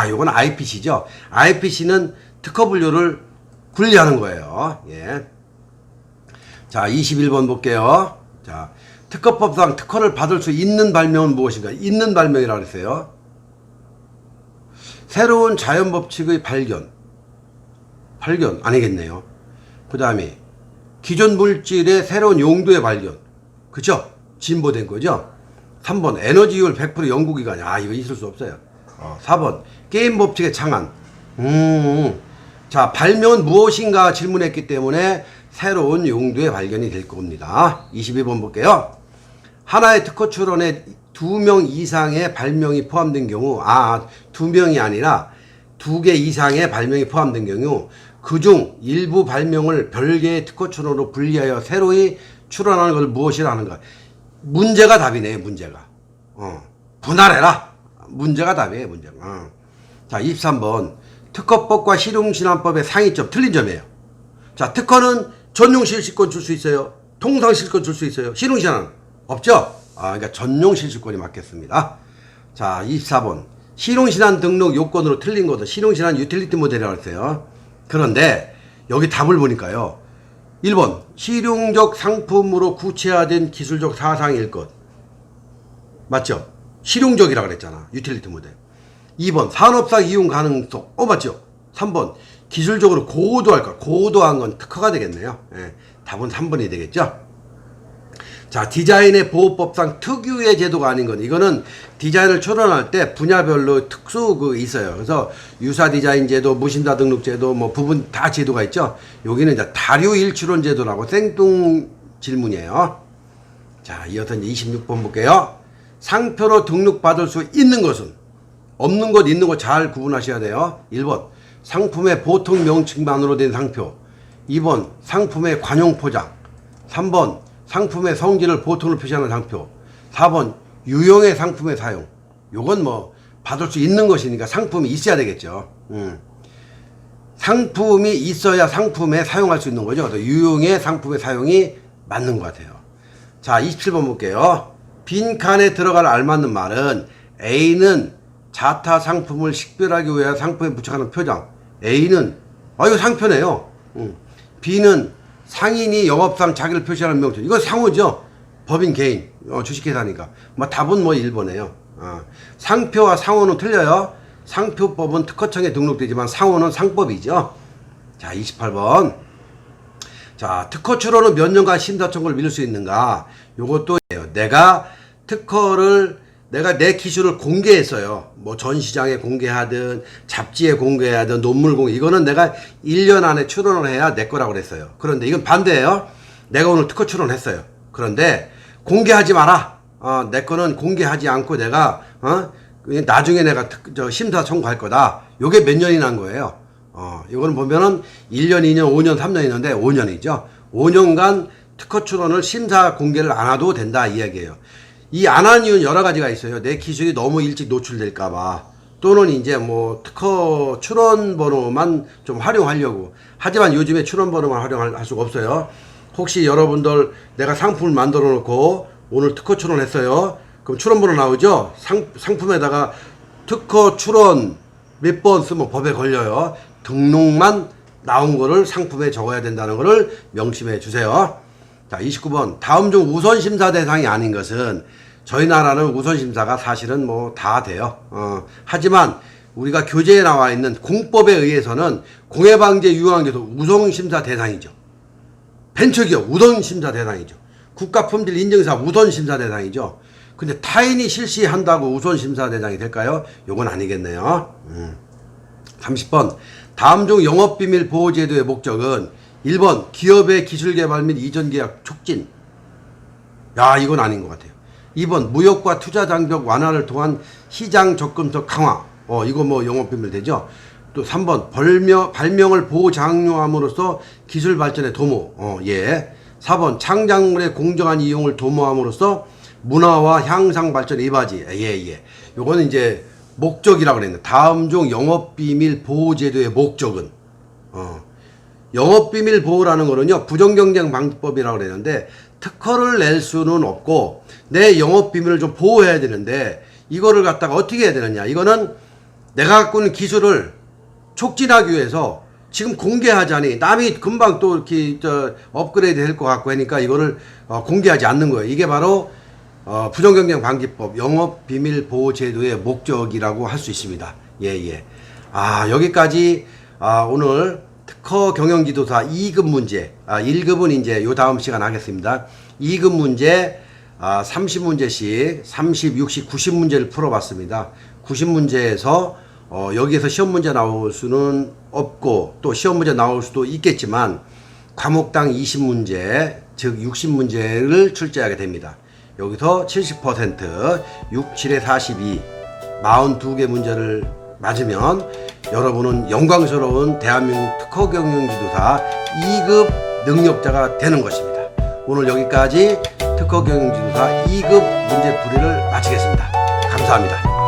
요건 IPC죠. IPC는 특허 분류를 분리하는 거예요. 예. 자, 21번 볼게요. 자, 특허법상 특허를 받을 수 있는 발명은 무엇인가? 있는 발명이라고 했어요. 새로운 자연법칙의 발견 아니겠네요. 그 다음에 기존 물질의 새로운 용도의 발견. 그쵸? 진보된 거죠. 3번 에너지율 100% 연구기간. 이거 있을 수 없어요. 4번 게임 법칙의 창안. 자, 발명은 무엇인가 질문했기 때문에 새로운 용도의 발견이 될 겁니다. 22번 볼게요. 하나의 특허 출원에 2명 이상의 발명이 포함된 경우, 2명이 아니라 2개 이상의 발명이 포함된 경우, 그중 일부 발명을 별개의 특허 출원으로 분리하여 새로이 출원하는 걸 무엇이라 하는가. 문제가 답이네요. 문제가. 분할해라. 문제가 답이에요. 문제가. 자, 23번 특허법과 실용신안법의 상이점, 틀린 점이에요. 자, 특허는 전용실시권 줄 수 있어요. 통상실시권 줄 수 있어요. 실용신안 없죠? 그러니까 전용실시권이 맞겠습니다. 자, 24번 실용신안 등록 요건으로 틀린 것도 실용신안 유틸리티 모델이라고 했어요. 그런데 여기 답을 보니까요. 1번 실용적 상품으로 구체화된 기술적 사상일 것. 맞죠? 실용적이라고 그랬잖아. 유틸리티 모델. 2번 산업상 이용 가능성. 맞죠? 3번 기술적으로 고도할 것. 고도한 건 특허가 되겠네요. 답은 3번이 되겠죠? 자, 디자인의 보호법상 특유의 제도가 아닌 건, 이거는 디자인을 출원할 때 분야별로 특수 있어요. 그래서 유사 디자인 제도, 무신사 등록 제도, 뭐 부분 다 제도가 있죠. 여기는 이제 다류일 출원 제도라고 생뚱 질문이에요. 자, 이어서 이제 26번 볼게요. 상표로 등록받을 수 있는 것은, 없는 것, 있는 것 잘 구분하셔야 돼요. 1번 상품의 보통 명칭만으로 된 상표. 2번 상품의 관용 포장. 3번 상품의 성질을 보통으로 표시하는 상표. 4번 유형의 상품의 사용. 요건 뭐 받을 수 있는 것이니까 상품이 있어야 되겠죠. 상품이 있어야 상품에 사용할 수 있는 거죠. 그래서 유형의 상품의 사용이 맞는 것 같아요. 자, 27번 볼게요. 빈칸에 들어갈 알맞는 말은 A는 자타 상품을 식별하기 위해 상품에 부착하는 표장. A는 이거 상표네요. B는 상인이 영업상 자기를 표시하는 명칭. 이거 상호죠. 법인 개인 주식회사니까. 답은 1번이에요. 상표와 상호는 틀려요. 상표법은 특허청에 등록되지만 상호는 상법이죠. 자, 28번. 자, 특허 출원은 몇 년간 심사 청구를 미룰 수 있는가? 요것도 내가 내 기술을 공개했어요. 뭐 전시장에 공개하든 잡지에 공개하든 논문 공개, 이거는 내가 1년 안에 출원을 해야 내 거라고 그랬어요. 그런데 이건 반대예요. 내가 오늘 특허 출원했어요. 그런데 공개하지 마라. 내 거는 공개하지 않고 내가 나중에 내가 심사 청구할 거다. 요게 몇 년이 난 거예요. 이거는 보면은 1년, 2년, 5년, 3년 있는데 5년이죠. 5년간 특허 출원을 심사 공개를 안 해도 된다 이 이야기예요. 이 안 한 이유는 여러 가지가 있어요. 내 기술이 너무 일찍 노출될까봐, 또는 이제 뭐 특허 출원 번호만 좀 활용하려고. 하지만 요즘에 출원 번호만 활용할 수가 없어요. 혹시 여러분들 내가 상품을 만들어 놓고 오늘 특허 출원했어요. 그럼 출원 번호 나오죠? 상품에다가 특허 출원 몇 번 쓰면 법에 걸려요. 등록만 나온 거를 상품에 적어야 된다는 거를 명심해 주세요. 자, 29번. 다음 중 우선심사 대상이 아닌 것은, 저희 나라는 우선심사가 사실은 뭐 다 돼요. 하지만 우리가 교재에 나와 있는 공법에 의해서는 공해방제 유효한계도 우선심사 대상이죠. 벤처기업 우선심사 대상이죠. 국가품질 인증사업 우선심사 대상이죠. 근데 타인이 실시한다고 우선심사 대상이 될까요? 요건 아니겠네요. 30번. 다음 중 영업비밀 보호제도의 목적은 1번 기업의 기술개발 및 이전계약 촉진. 야, 이건 아닌 것 같아요. 2번 무역과 투자 장벽 완화를 통한 시장 접근성 강화. 이거 뭐 영업비밀 되죠. 또 3번 발명을 보호 장려함으로써 기술 발전에 도모. 예. 4번 창작물의 공정한 이용을 도모함으로써 문화와 향상 발전에 이바지. 예. 요거는 이제 목적이라고 그랬는데, 다음 중 영업비밀 보호제도의 목적은, 영업비밀 보호라는 거는요, 부정경쟁 방지법이라고 그랬는데, 특허를 낼 수는 없고 내 영업비밀을 좀 보호해야 되는데, 이거를 갖다가 어떻게 해야 되느냐. 이거는 내가 갖고 있는 기술을 촉진하기 위해서 지금 공개하자니 남이 금방 또 이렇게 업그레이드 될 것 같고 하니까 이거를 공개하지 않는 거예요. 이게 바로 부정경쟁 방지법 영업비밀보호제도의 목적이라고 할 수 있습니다. 예. 여기까지 오늘 특허 경영지도사 2급 문제, 1급은 이제 요 다음 시간 하겠습니다. 2급 문제 30문제씩 30, 60, 90문제를 풀어봤습니다. 90문제에서 여기에서 시험 문제 나올 수는 없고 또 시험 문제 나올 수도 있겠지만 과목당 20문제, 즉 60문제를 출제하게 됩니다. 여기서 70%, 6, 7에 42, 42개 문제를 맞으면 여러분은 영광스러운 대한민국 특허 경영지도사 2급 능력자가 되는 것입니다. 오늘 여기까지 특허 경영지도사 2급 문제풀이를 마치겠습니다. 감사합니다.